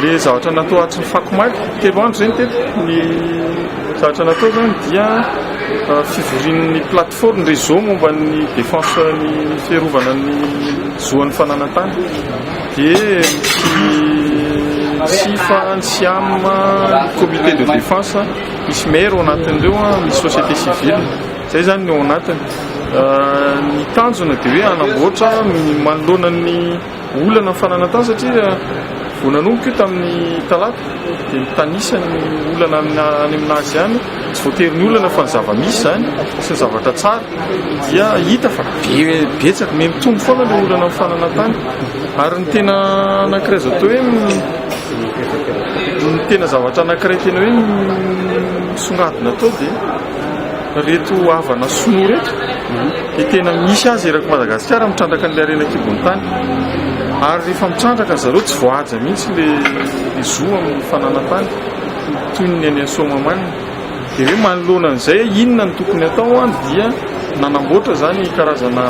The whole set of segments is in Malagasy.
le zavatra natao atry ny fakomaky telo andro zany teto ny zavatra natao zany dia fivorian'ny plateforme réseau momba ny défense ny fiarovana ny zoan'ny fananantany dia SIFA, SIAM, comité de défense misy maire ao anatin'ireo misy société civile zay zany ny ao anatiny ny tanjona dia hoe anamboatra manoloana ny olana fananantany satria vao nanomboka io tamin'ny talata dia mitanisa ny olana any aminazy ihany tsy voatery ny olana fa ny zava-misy zany sy ny zavatra tsara dia hita fa betsaka me mitombo foana le olana amin'ny fananantany ary ny tena anankiray zao atao hoe ny tena zavatra anankiray tena hoe misongadina atao dia reto havana sono reto dia tena misy azy erako Madagasikara mitrandraka n'ilay renakibony tany ary rehefa mitrandraka zareo tsy voahaja mihitsy le zo amin'ny fananantany toy ny any Somamanina dia hoe manoloana an'izay inona ny tokony atao dia nanamboatra zany karazana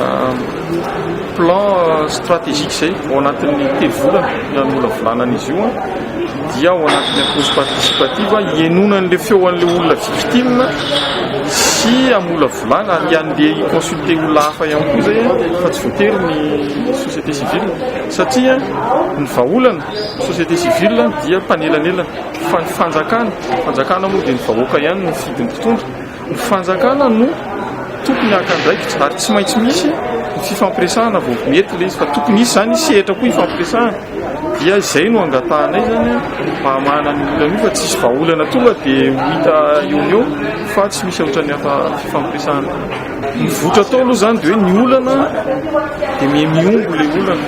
plan stratégique zay ao anatin'ny telovolana nanola volanan'izy io dia ao anatin'ny approche participative ienonan'le feo an'le olona victime sy amola volana ary an'le consulter olona hafa ihany koa zay fa tsy voatery ny société civile satria ny vahaolana société civile dia mpanelanelana fa ny fanjakana moa dia ny vahoaka ihany no fidin'ny mpitondra ny fanjakana no tokony hakandraikitra ary tsy maintsy misy ny fifampiresahana vao mety le izy fa tokony isy zany sehatra koa ifampiresahana dia izay no angatahanay zany mba hamahana ny olana io fa tsisy vahaolana tonga dia hita eo fa tsy misy ohatrany hafa fifampiresahana mivotra tao aloha zany dia hoe ny olana dia mihombo le olana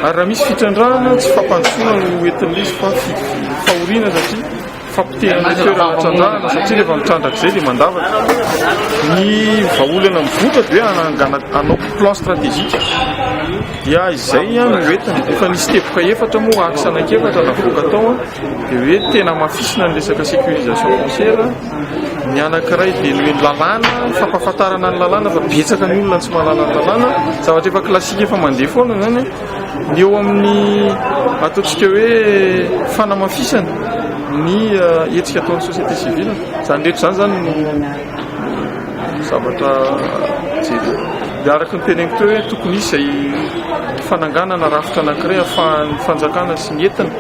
ary raha misy fitrandrahana tsy fampandosoana no entin'le izy fa fahoriana satria fampitehana toerana trandrahana satria rehefa mitrandraka izay dia mandavaka ny vahaolana mivotra dia hanao plan stratégique dia izay no entina efa nisy teboka efatra moa aksa anankefatra navoaka tao dia hoe tena mafisina ny resaka sécurisation foncière ny anankiray dia ny hoe lalàna fampahafantarana ny lalàna fa betsaka ny olona tsy mahalala ny lalàna zavatra efa klasika efa mandeha foana zany ny eo amin'ny ataontsika hoe fanamafisana ny hetsika ataon'ny société civile zany rehetra zany zany no zavatra jery dia araka ny teneniko teo hoe tokony izay fananganana rafitra anankiray ahafahan'ny fanjakana sy ny entina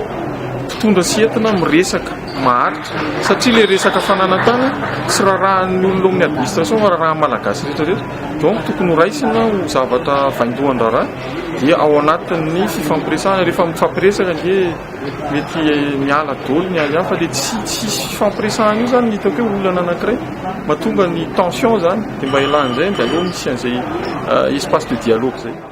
mpitondra sy entina miresaka maharitra satria le resaka fananantany tsy rarahan'ny olona amin'ny administration fa rarahan'ny malagasy rehetrarehetra donc tokony ho raisina ho zavatra vaindohan-draharaha dia ao anatin'ny fifampiresahana rehefa mifampiresaka dia mety miala dôly ny any hafa dia tsy fifampiresahana io zany hitako hoe olana anankiray mahatonga ny tension zany dia mba ilan'izay dia aloha misy an'izay espace de dialogue zay